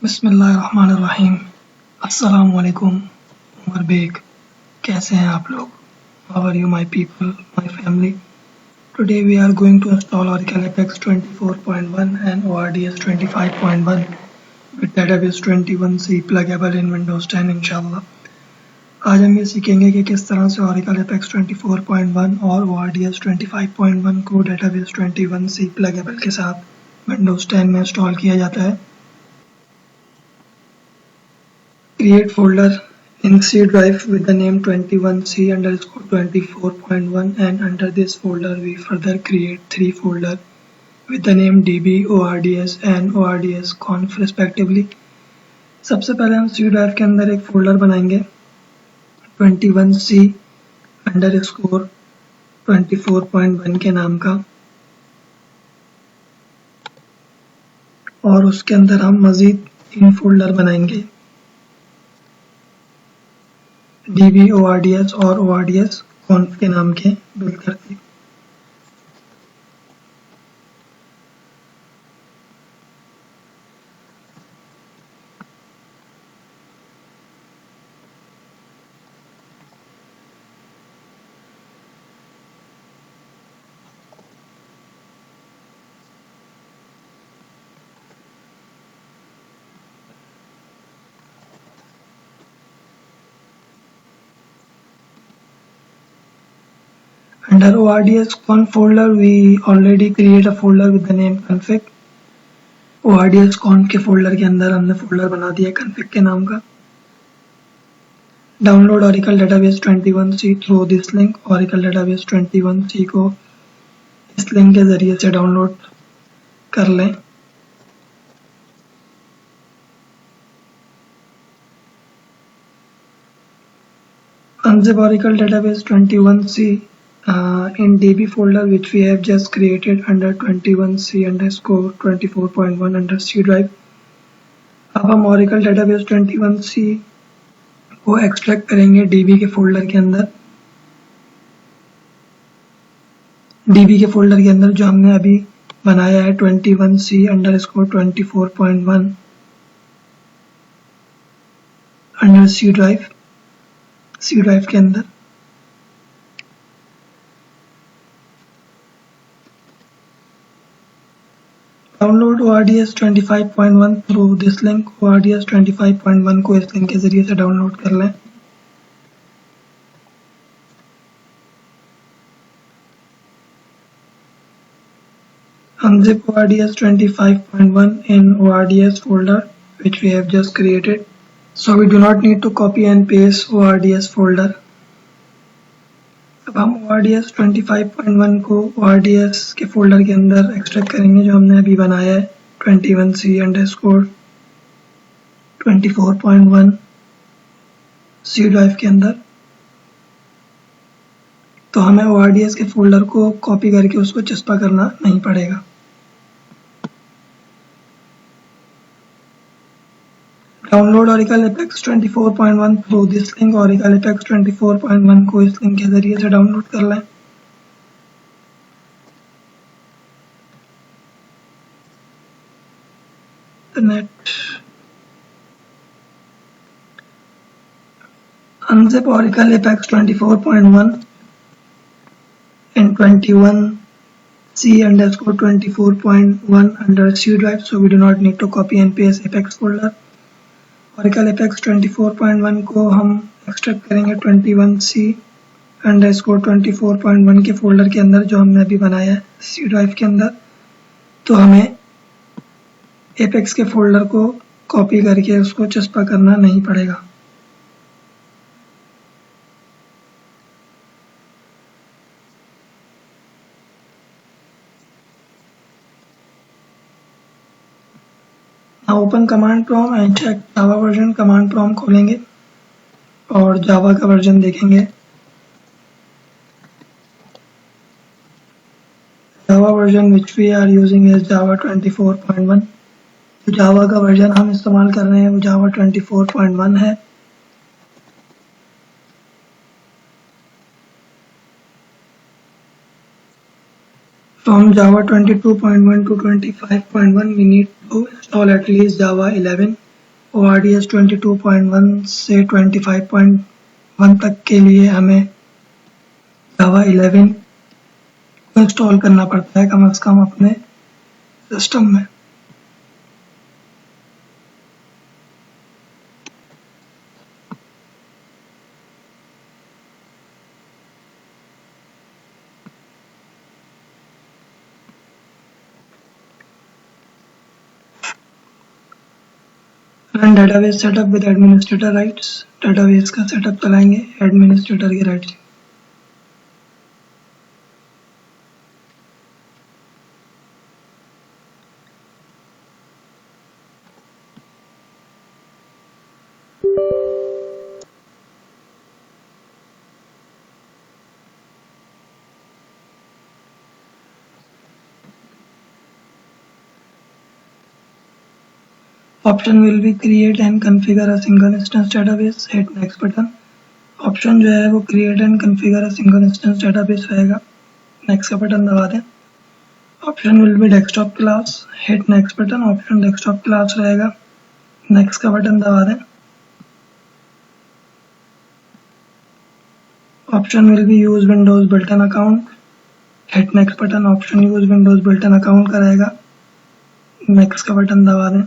बिस्मिल्लाहिर्रहमानिर्रहीम। अस्सलामु अलैकुम। उमर बेग, कैसे हैं आप लोग? How are you, my people, my family? Today we are going to install Oracle Apex 24.1 and ORDS 25.1 with Database 21C pluggable in Windows 10 इंशाल्लाह। आज हम ये सीखेंगे कि किस तरह से Oracle Apex 24.1 और ORDS 25.1 को Database 21C pluggable के साथ Windows 10 में इंस्टॉल किया जाता है। Create folder in C drive with the name 21C_24.1 and under this folder we further create 3 folders with the name DB, ORDS and ORDS conf respectively। सबसे पहले हम C drive के अंदर एक फोल्डर बनाएंगे 21C_24.1 के नाम का और उसके अंदर हम मज़ीद 3 फोल्डर बनाएंगे DB, ORDS और ORDS conf के नाम के बिल्ड करके। Under ORDS conf folder, we already create a folder with the name config। ORDS conf के फोल्डर के अंदर हमने फोल्डर बना दिया config के नाम का। Download Oracle Database 21C through this link। Oracle Database 21C को इस लिंक के जरिए से डाउनलोड कर लें। Unzip Oracle Database 21C in DB folder which we have just created under 21C_24.1 under C drive। अब हम Oracle Database 21C को एक्सट्रैक्ट करेंगे DB के फोल्डर के अंदर। DB के फोल्डर के अंदर जो हमने अभी बनाया है 21C_24.1 अंडर C ड्राइव के अंदर। Download ORDS 25.1 through this link. ORDS 25.1 को इस लिंक के जरिए से डाउनलोड कर लें। Unzip ORDS 25.1 in ORDS folder which we have just created, so we do not need to copy and paste ORDS folder। अब हम ORDS 25.1 को ORDS के फोल्डर के अंदर एक्सट्रैक्ट करेंगे जो हमने अभी बनाया है 21C_24.1 C ड्राइव के अंदर। तो हमें ORDS के फोल्डर को कॉपी करके उसको चस्पा करना नहीं पड़ेगा। Download Oracle Apex 24.1 through this link. Oracle Apex 24.1 को इस लिंक के जरिए से डाउनलोड कर लें। Unzip Oracle Apex 24.1 and 21C_24.1 under C drive, so we do not need to copy and paste Apex folder। Oracle Apex 24.1 को हम extract करेंगे 21C_24.1 के फोल्डर के अंदर जो हमने अभी बनाया है C ड्राइव के अंदर। तो हमें Apex के फोल्डर को कॉपी करके उसको चस्पा करना नहीं पड़ेगा। Open command prompt and check Java version. Command prompt खोलेंगे और जावा का वर्जन देखेंगे। Java version which we are using is Java 24.1। तो जावा का वर्जन हम इस्तेमाल कर रहे हैं वो जावा 24.1 है। From Java 22.1 to 25.1 we need to install at least Java 11 ORDS 22.1 से 25.1 तक के लिए हमें Java 11 को इंस्टॉल करना पड़ता है कम से कम अपने सिस्टम में। Run database setup with administrator rights. Database का सेटअप चलाएंगे एडमिनिस्ट्रेटर के rights. Option will be create and configure a single instance database. Hit next button. Option जो है वो create and configure a single instance database रहेगा। Next का button दबा दें। Option will be desktop class. Hit next button. Option desktop class रहेगा। Next का button दबा दें। Option will be use Windows built in account. Hit next button. Option use Windows built in account का रहेगा। Next का button दबा दें।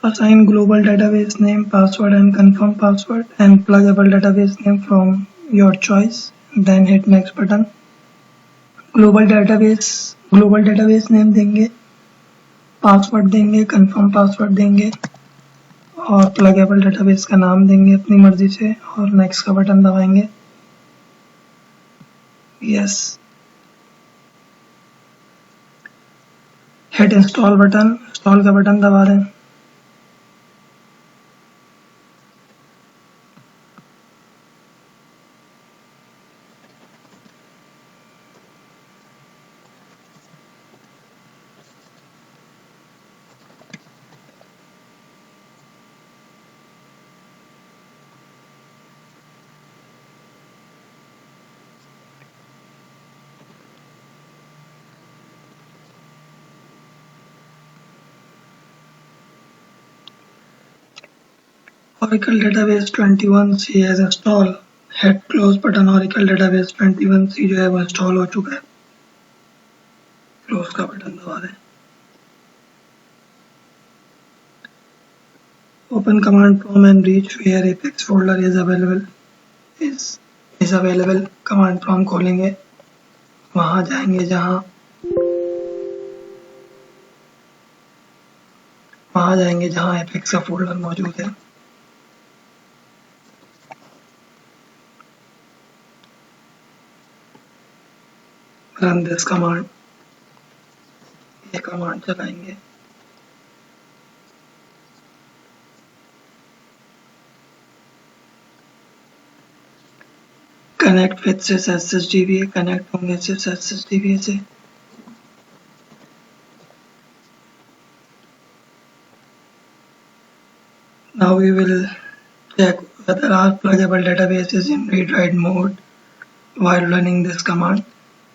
Assign global database name, password and confirm password and pluggable database name from your choice. Then hit next button. global database name देंगे, password देंगे, confirm password देंगे और pluggable database का नाम देंगे अपनी मर्जी से और next का बटन दबाएंगे। Yes. hit install button. install का बटन दबा दें। Oracle Database 21C has installed. Hit close button. Oracle Database 21C जो है वो इंस्टॉल हो चुका है। क्लोज का बटन दबा दें। Open command prompt and reach where Apex folder is available. command prompt खोलेंगे, वहां जाएंगे जहां Apex का फोल्डर मौजूद है। Run this command. ये कमांड चलाएंगे। Connect with sys SSDBA। Connect होंगे सिस SSDBA से। Now we will check whether our pluggable database is in read-write mode while running this command.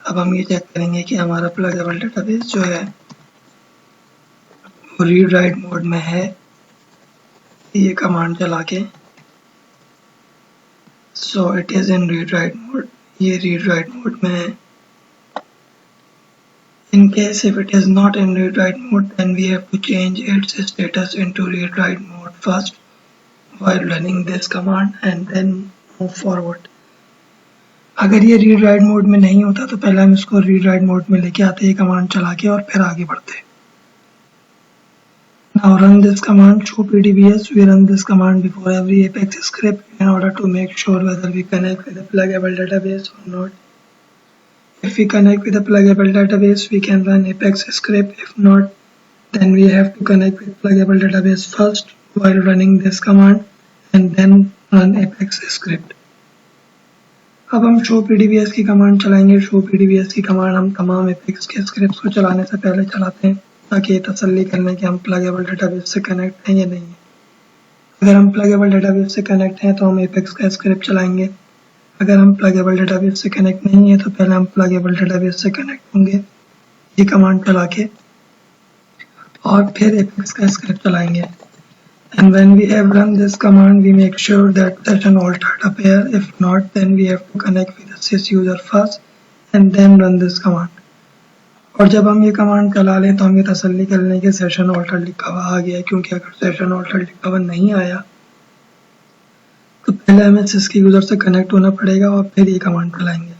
अब हम ये चेक करेंगे कि हमारा प्लगेबल डेटाबेस जो है वो रीड राइट मोड में है। ये कमांड चला के so it is in read write mode. ये रीड राइट मोड में है। In case if it is not in read write mode, then we have to change its status into read write mode first while running this command and then move forward. अगर ये read write mode में नहीं होता तो पहले हम इसको read write mode में लेके आते, ये कमांड चला के और फिर आगे बढ़ते। Now run this command show PDBS. We run this command before every Apex script in order to make sure whether we connect with a pluggable database or not. If we connect with a pluggable database, we can run Apex script. If not, then we have to connect with pluggable database first while running this command and then run Apex script. अब हम show PDBS की command चलाएंगे। Show PDBS की command हम तमाम apex के scripts को चलाने से पहले चलाते हैं ताकि ये तसल्ली कर लें कि हम प्लगेबल डेटाबेस से कनेक्ट हैं या नहीं है। अगर हम प्लगेबल डेटाबेस से कनेक्ट हैं तो हम एपेक्स का स्क्रिप्ट चलाएंगे। अगर हम प्लगेबल डेटाबेस से कनेक्ट नहीं है तो पहले हम प्लगेबल डेटाबेस से कनेक्ट होंगे ये कमांड चला के और फिर apex का स्क्रिप्ट चलाएंगे। And when we have run this command, we make sure that session altered appear. If not, then we have to connect with the sys user first and then run this command. और जब हम ये command चला लें तो हम ये तसल्ली कर लें कि सेशन ऑल्टर लिखा हुआ आ गया है, क्योंकि अगर सेशन ऑल्टर लिखा हुआ नहीं आया तो पहले हमें सिस की यूजर से कनेक्ट होना पड़ेगा और फिर ये कमांड चलाएंगे।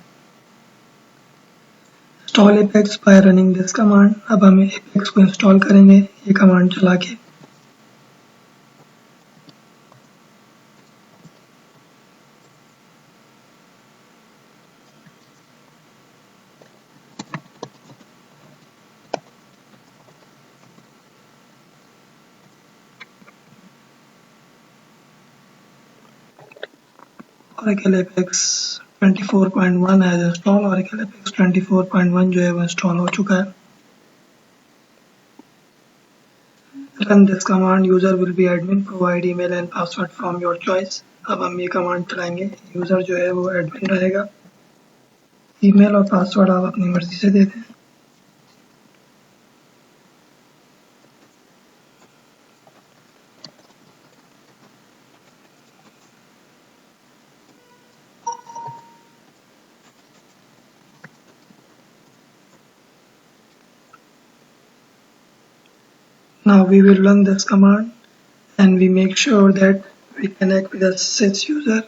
Install apex bye running this command. अब हम एपेक्स को इंस्टॉल करेंगे ये कमांड चला के। Oracle Apex 24.1 as install. Oracle Apex 24.1 जो है वो इंस्टॉल हो चुका है। Run this command. User will be admin. Provide email and password from your choice. अब हम ये कमांड चलाएंगे। यूजर जो है वो एडमिन रहेगा। ईमेल और पासवर्ड आप अपनी मर्जी से दे दें। Now we will run this command and we make sure that we connect with the sys user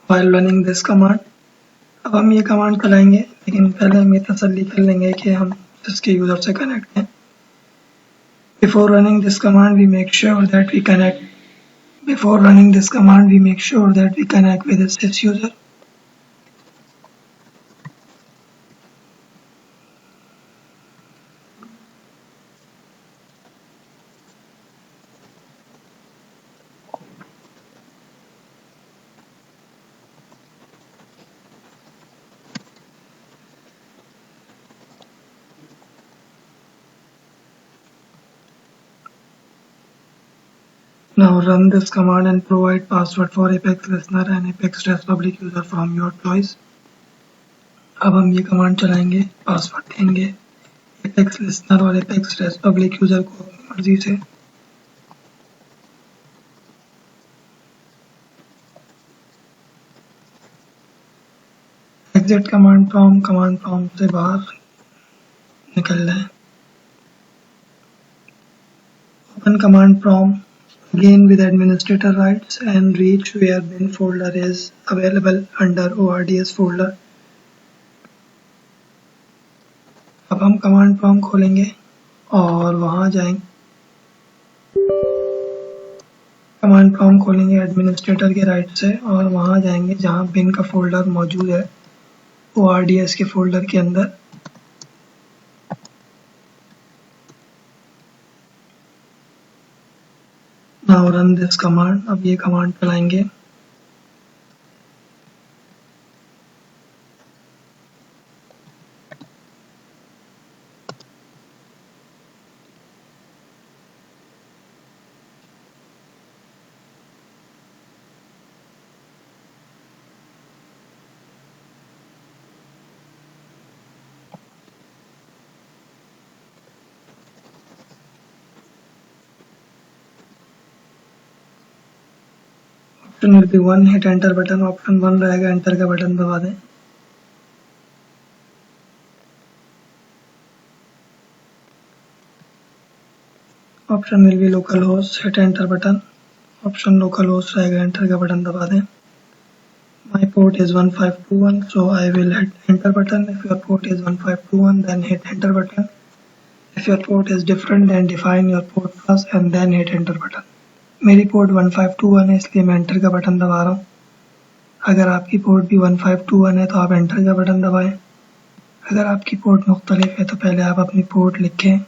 while running this command. अब हम ये कमांड चलाएंगे, लेकिन पहले हम ये तसल्ली कर लेंगे कि हम sys के यूजर से कनेक्ट हैं। Before running this command, we make sure that we connect. Before running this command, we make sure that we connect with the sys user. Now run this command and provide password for Apex listener and Apex test public user from your choice. अब हम ये command चलाएंगे, password देंगे Apex listener और Apex test public user को अपनी मर्जी से। Exit command prompt से बाहर निकल जाए। Open command prompt again with administrator rights and reach where bin folder is available under ORDS folder. अब हम कमांड प्रॉम्प्ट खोलेंगे और वहां जाएंगे। कमांड प्रॉम्प्ट खोलेंगे एडमिनिस्ट्रेटर के राइट से और वहां जाएंगे जहां बिन का फोल्डर मौजूद है ORDS के फोल्डर के अंदर। Now run this command. अब ये कमांड चलाएंगे। Option will be 1, hit enter button. Option 1 रहेगा, एंटर का बटन दबा दें। Option will be local host, hit enter button. Option local host रहेगा, एंटर का बटन दबा दें। My port is 1521, so I will hit enter button. If your port is 1521, then hit enter button. If your port is different, then define your port first and then hit enter button. मेरी port 1521 है, इसलिए मैं enter का button दबा रहा हूँ। अगर आपकी पोर्ट भी 1521 है तो आप एंटर का बटन दबाएं। अगर आपकी पोर्ट मुख्तलिफ है तो पहले आप अपनी पोर्ट लिखें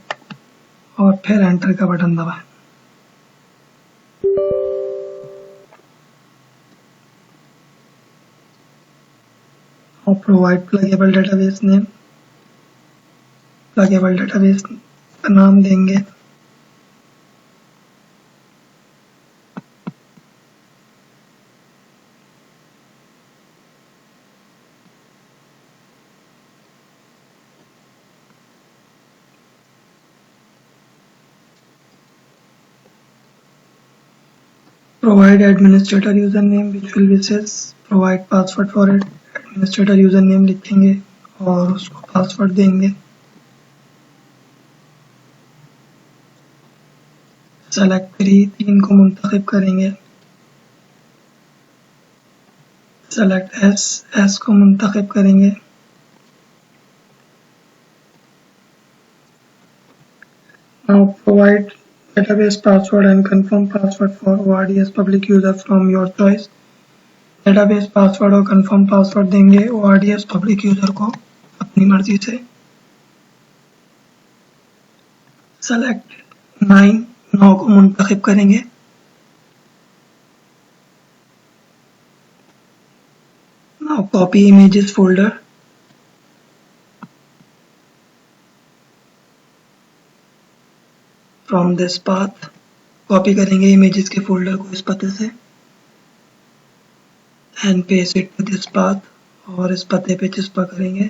और फिर एंटर का बटन दबाएं। और provide pluggable database name. Pluggable database का नाम देंगे provide administrator username which will be says provide password for it. administrator username लिखेंगे और उसको पासवर्ड देंगे. select 3 को मुंतखब करेंगे. select S को मुंतखब करेंगे. now provide database password and confirm password for ORDS public user from your choice. database password और confirm password देंगे ORDS public user को अपनी मर्जी से. select 9 को मुंतखब करेंगे. now copy images folder. from this path copy करेंगे इमेजेस के फोल्डर को इस पते से and paste it to this path और इस पते पे चिपका करेंगे.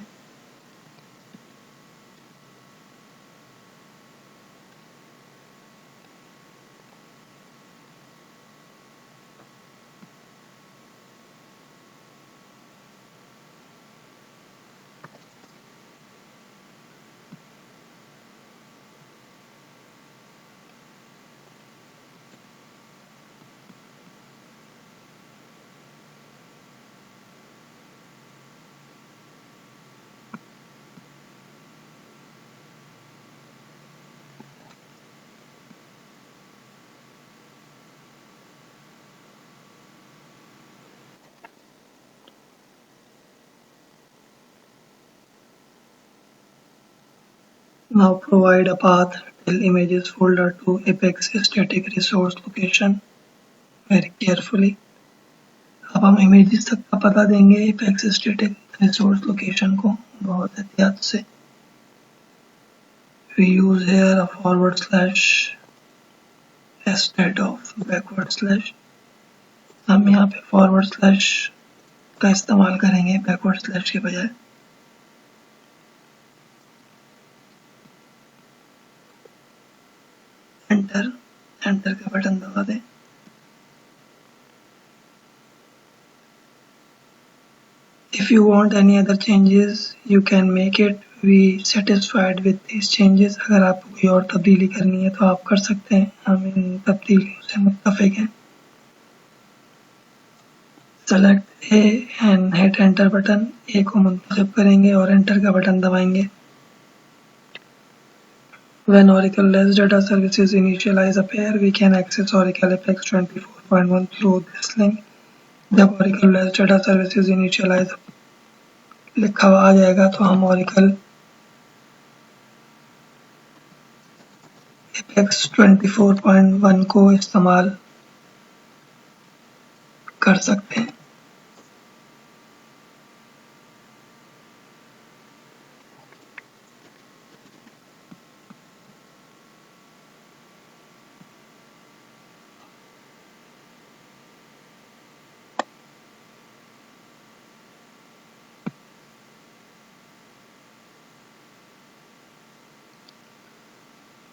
Now provide a path till images folder to Apex static resource location very carefully. अब हम images तक का पता देंगे Apex static resource location को बहुत एहतियात से. We use here a forward slash instead of backward slash. हम यहाँ पे forward slash का इस्तेमाल करेंगे backward slash के बजाय. एंटर का बटन दबा दें. If you want any other changes you can make it. We satisfied with these changes. अगर आपको कोई और तब्दीली करनी है तो आप कर सकते हैं. हम इन तब्दीलियों से मुत्तफिक हैं. Select A and hit enter button. A को मुंतखब करेंगे और एंटर का बटन दबाएंगे. When Oracle LES data services initialize a pair, we can access Oracle Apex 24.1 through this link. जब Oracle LES data services initialize लिखा हुआ आ जाएगा तो हम Oracle Apex 24.1 को इस्तेमाल कर सकते हैं.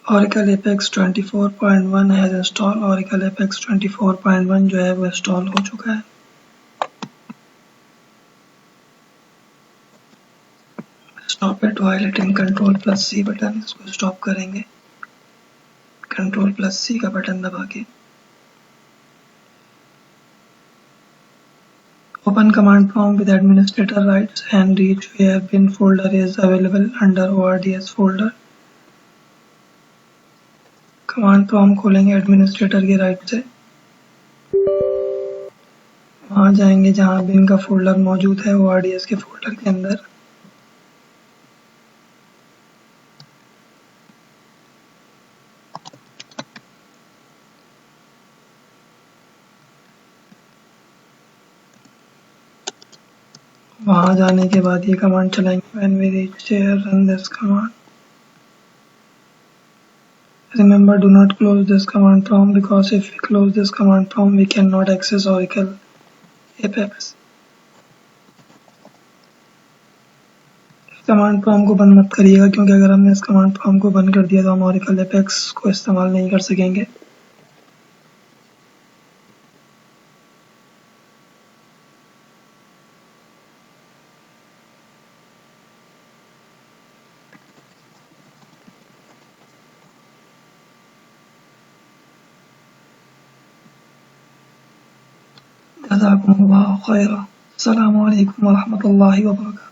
Oracle Apex 24.1 has installed. Oracle Apex 24.1 जो है वो इंस्टॉल हो चुका है. Stop it while hitting Ctrl+C button. इसको स्टॉप करेंगे Ctrl+C का बटन दबा के. Open command prompt with administrator rights and reach where bin folder is available under ORDS folder. Command prompt खोलेंगे एडमिनिस्ट्रेटर के राइट से. वहां जाएंगे जहां बिन का फोल्डर मौजूद है ORDS के फोल्डर के अंदर. वहां जाने के बाद ये कमांड चलाएंगे. When we reach there, run this command. Remember, do not close this command prompt because if we close this command prompt, we cannot access Oracle Apex. Command prompt को बंद मत करिएगा क्योंकि अगर हमने इस कमांड प्रॉम्प्ट को बंद कर दिया तो हम Oracle Apex को इस्तेमाल नहीं कर सकेंगे. जज़ाकुमुल्लाहु खैरा। अस्सलामु अलैकुम व रहमतुल्लाहि व बरकातुहू।